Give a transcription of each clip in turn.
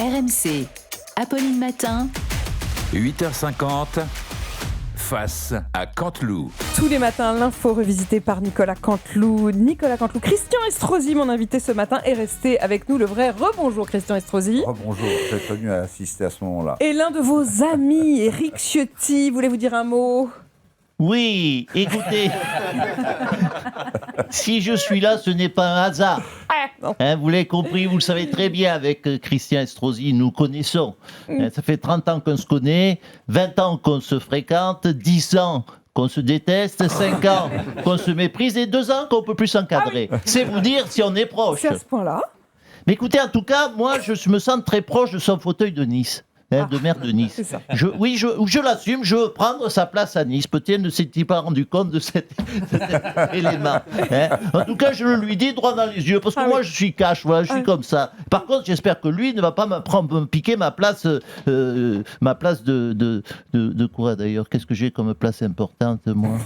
RMC, Apolline Matin. 8h50, face à Canteloup. Tous les matins, l'info revisitée par Nicolas Canteloup. Christian Estrosi, mon invité ce matin, est resté avec nous. Le vrai rebonjour, Christian Estrosi. Rebonjour, j'ai tenu à assister à ce moment-là. Et l'un de vos amis, Éric Ciotti, voulez-vous dire un mot ? Oui, écoutez, si je suis là, ce n'est pas un hasard. Vous l'avez compris, vous le savez très bien, avec Christian Estrosi, nous connaissons. Ça fait 30 ans qu'on se connaît, 20 ans qu'on se fréquente, 10 ans qu'on se déteste, 5 ans qu'on se méprise et 2 ans qu'on ne peut plus s'encadrer. C'est vous dire si on est proche. C'est à ce point-là. Mais écoutez, en tout cas, moi, je me sens très proche de son fauteuil de Nice. De maire de Nice. C'est ça. Je l'assume, je veux prendre sa place à Nice. Peut-être ne s'est-il pas rendu compte de cet élément. En tout cas, je le lui dis droit dans les yeux, parce que moi, je suis cash, voilà, je suis comme ça. Par contre, j'espère que lui ne va pas me piquer ma place de quoi d'ailleurs ? Qu'est-ce que j'ai comme place importante, moi ?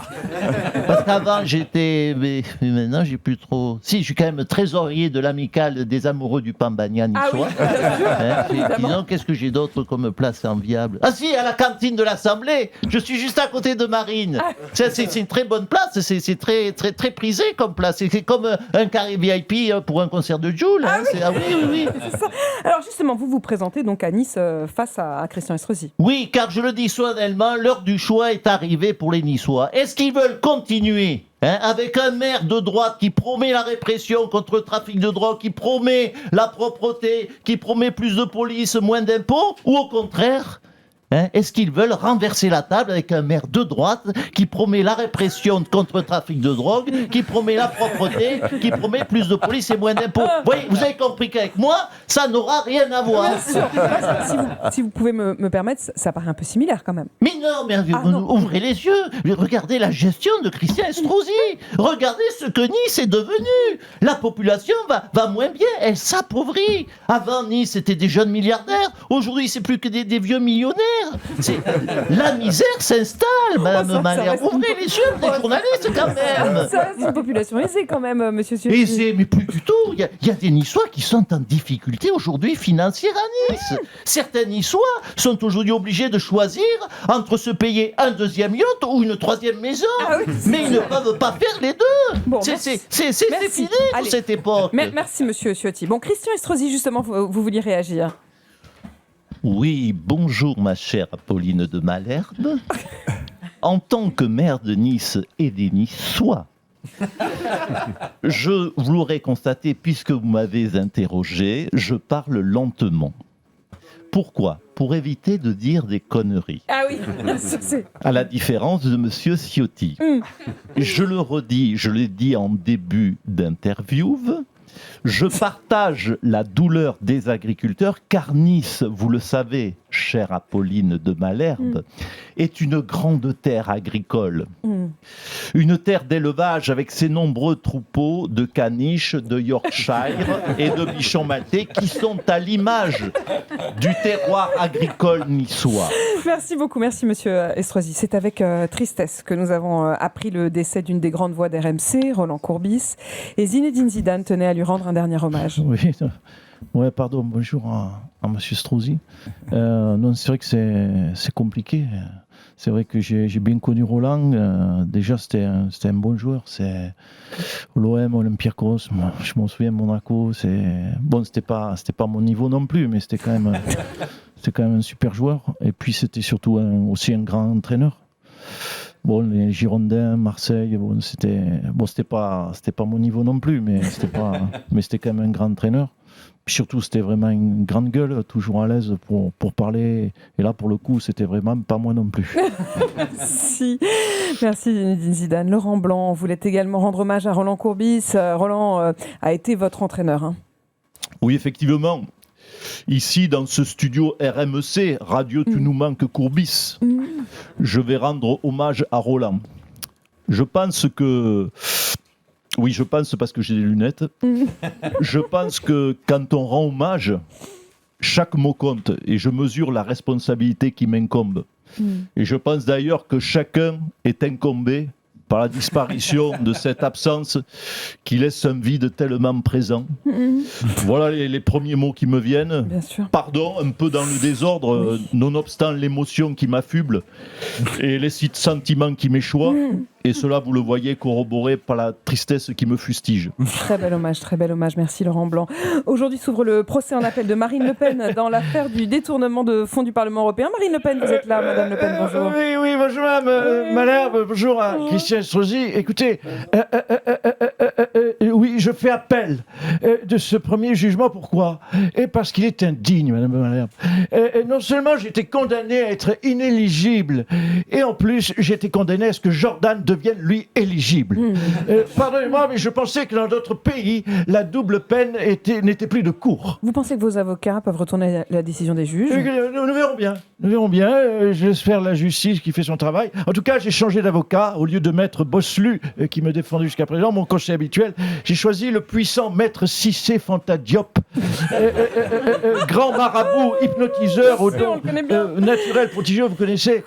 Parce qu'avant, j'étais... Mais maintenant, j'ai plus trop... Si, je suis quand même trésorier de l'amicale des amoureux du Pambagna niçois. Disons, qu'est-ce que j'ai d'autre comme place enviable ? Ah si, à la cantine de l'Assemblée, je suis juste à côté de Marine. C'est une très bonne place, c'est très, très, très prisé comme place. C'est comme un carré VIP pour un concert de Jul. Oui. C'est ça. Alors justement, vous vous présentez donc à Nice face à Christian Estrosi. Oui, car je le dis solennellement, l'heure du choix est arrivée pour les Niçois. Est-ce qu'ils veulent continuer avec un maire de droite qui promet la répression contre le trafic de drogue, qui promet la propreté, qui promet plus de police, moins d'impôts, ou au contraire, est-ce qu'ils veulent renverser la table avec un maire de droite qui promet la répression contre le trafic de drogue, qui promet la propreté, qui promet plus de police et moins d'impôts ? Vous avez compris qu'avec moi, ça n'aura rien à voir. Bien sûr. Si vous pouvez me permettre, ça paraît un peu similaire quand même. Mais non, ouvrez les yeux. Regardez la gestion de Christian Estrosi. Regardez ce que Nice est devenu. La population va moins bien, elle s'appauvrit. Avant, Nice, c'était des jeunes milliardaires. Aujourd'hui, c'est plus que des vieux millionnaires. La misère s'installe, Madame Malher. Ouvrez les yeux des journalistes quand même. Ça, c'est une population aisée quand même, Monsieur Ciotti. Aisée, mais plus du tout. Il y a des Niçois qui sont en difficulté aujourd'hui financière à Nice. Certains Niçois sont aujourd'hui obligés de choisir entre se payer un deuxième yacht ou une troisième maison. Mais ils ne peuvent pas faire les deux. Bon, c'est fini pour cette époque. Merci, Monsieur Ciotti. Bon, Christian Estrosi, justement, vous vouliez réagir. Oui, bonjour ma chère Apolline de Malherbe. En tant que maire de Nice et des Niçois, vous l'aurez constaté puisque vous m'avez interrogé, je parle lentement. Pourquoi ? Pour éviter de dire des conneries. Ah oui, à la différence de Monsieur Ciotti. Je le redis, je l'ai dit en début d'interview. Je partage la douleur des agriculteurs car Nice, vous le savez, chère Apolline de Malherbe, est une grande terre agricole. Une terre d'élevage avec ses nombreux troupeaux de caniches, de Yorkshire et de bichons maltais qui sont à l'image du terroir agricole niçois. Merci beaucoup, merci Monsieur Estrosi. C'est avec tristesse que nous avons appris le décès d'une des grandes voix d'RMC, Roland Courbis, et Zinedine Zidane tenait à lui rendre un dernier hommage. Oui, pardon, bonjour à Monsieur Estrosi. Non, c'est vrai que c'est compliqué. C'est vrai que j'ai bien connu Roland. Déjà, c'était un bon joueur. C'est l'OM, Olympiakos. Moi, je m'en souviens, Monaco. C'était pas mon niveau non plus, mais c'était quand même un super joueur. Et puis, c'était surtout aussi un grand entraîneur. Bon, les Girondins, Marseille, c'était pas mon niveau non plus, mais c'était quand même un grand entraîneur. Puis surtout, c'était vraiment une grande gueule, toujours à l'aise pour parler. Et là, pour le coup, c'était vraiment pas moi non plus. Merci Zinedine Zidane. Laurent Blanc voulait également rendre hommage à Roland Courbis. Roland a été votre entraîneur. Oui, effectivement. Ici, dans ce studio RMC, Radio Tu nous manques Courbis, je vais rendre hommage à Roland. Je pense parce que j'ai des lunettes. Je pense que quand on rend hommage, chaque mot compte et je mesure la responsabilité qui m'incombe. Et je pense d'ailleurs que chacun est incombé par la disparition de cette absence qui laisse un vide tellement présent. Voilà les premiers mots qui me viennent. Bien sûr. Pardon, un peu dans le désordre, nonobstant l'émotion qui m'affuble et les sentiments qui m'échoient. Et cela, vous le voyez, corroboré par la tristesse qui me fustige. Très bel hommage. Merci Laurent Blanc. Aujourd'hui s'ouvre le procès en appel de Marine Le Pen dans l'affaire du détournement de fonds du Parlement européen. Marine Le Pen, vous êtes là, Madame Le Pen, bonjour. Oui, bonjour Madame, bonjour à Christian Estrosi. Écoutez, oui, je fais appel de ce premier jugement. Pourquoi ? Et parce qu'il est indigne, Madame. Non seulement j'ai été condamné à être inéligible, et en plus j'ai été condamné à ce que Jordan devienne, lui, éligible. Pardonnez-moi, mais je pensais que dans d'autres pays, la double peine n'était plus de cours. Vous pensez que vos avocats peuvent retourner la décision des juges ? Nous verrons bien. J'espère la justice qui fait son travail. En tout cas, j'ai changé d'avocat. Au lieu de maître Bosselu, qui me défendait jusqu'à présent, mon conseil habituel, j'ai choisi le puissant maître Cissé Fanta Diop, grand marabout, hypnotiseur au don naturel, prodigieux, vous connaissez.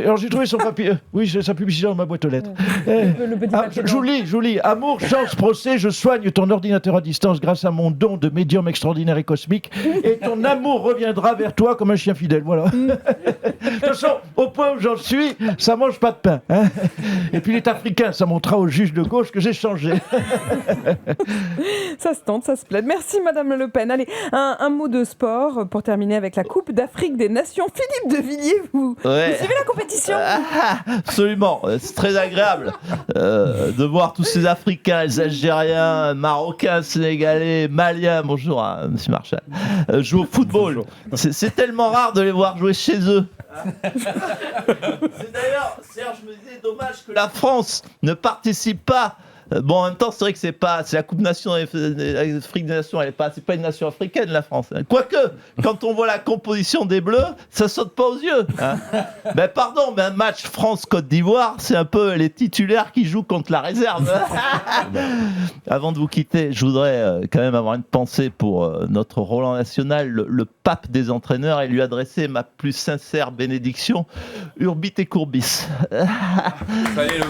Alors j'ai trouvé son papier. Oui, sa publicité dans ma boîte aux lettres. Je vous lis. Amour, chance, procès, je soigne ton ordinateur à distance grâce à mon don de médium extraordinaire et cosmique. Et ton amour reviendra vers toi comme un chien fidèle. Voilà. De toute façon, au point où j'en suis, ça mange pas de pain. Hein. Et puis il est africain, ça montrera au juge de gauche que j'ai changé. Ça se tente, ça se plaide. Merci Madame Le Pen. Allez, un mot de sport pour terminer avec la Coupe d'Afrique des Nations. Philippe de Villiers, vous suivez la compétition ? Absolument, c'est très agréable de voir tous ces Africains, les Algériens, Marocains, Sénégalais, Maliens, bonjour à Monsieur Marchal, jouer au football. C'est tellement rare de les voir jouer chez eux. C'est d'ailleurs, Serge me disait, dommage que la France ne participe pas. Bon, en même temps, c'est vrai que c'est la Coupe Nation Afrique des Nations, c'est pas une nation africaine, la France. Quoique, quand on voit la composition des Bleus, ça saute pas aux yeux. Hein. Mais pardon, mais un match France-Côte d'Ivoire, c'est un peu les titulaires qui jouent contre la réserve. Avant de vous quitter, je voudrais quand même avoir une pensée pour notre Roland National, le pape des entraîneurs, et lui adresser ma plus sincère bénédiction, Urbit et Courbis. Salut,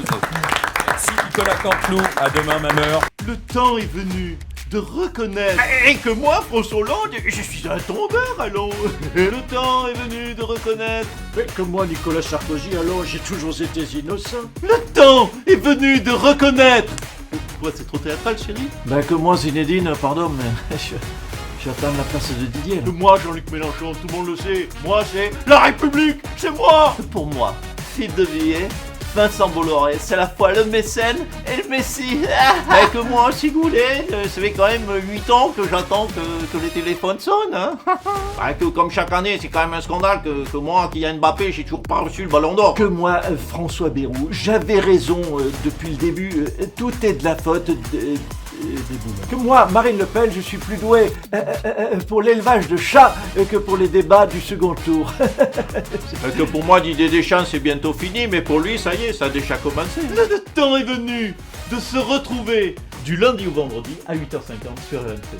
merci Nicolas Canteloup, à demain même heure. Le temps est venu de reconnaître et que moi, François Hollande, je suis un tombeur, allons. Le temps est venu de reconnaître Mais que moi, Nicolas Sarkozy, alors j'ai toujours été innocent. Le temps est venu de reconnaître. Quoi, c'est trop théâtral, chérie? Ben que moi, Zinedine, pardon, mais j'attends la place de Didier. Que moi, Jean-Luc Mélenchon, tout le monde le sait. Moi, c'est la République, c'est moi. Pour moi, Philippe de Villiers, Vincent Bolloré, c'est à la fois le mécène et le messie. Mais que moi aussi, Goulet, ça fait quand même 8 ans que j'attends que les téléphones sonnent. Hein. Que comme chaque année, c'est quand même un scandale que moi, Kylian Mbappé, j'ai toujours pas reçu le ballon d'or. Que moi, François Bayrou, j'avais raison depuis le début. Tout est de la faute que moi, Marine Le Pen, je suis plus doué pour l'élevage de chats que pour les débats du second tour. Que pour moi, Didier Deschamps, c'est bientôt fini, mais pour lui, ça y est, ça a déjà commencé. Le temps est venu de se retrouver du lundi au vendredi à 8h50 sur RMC.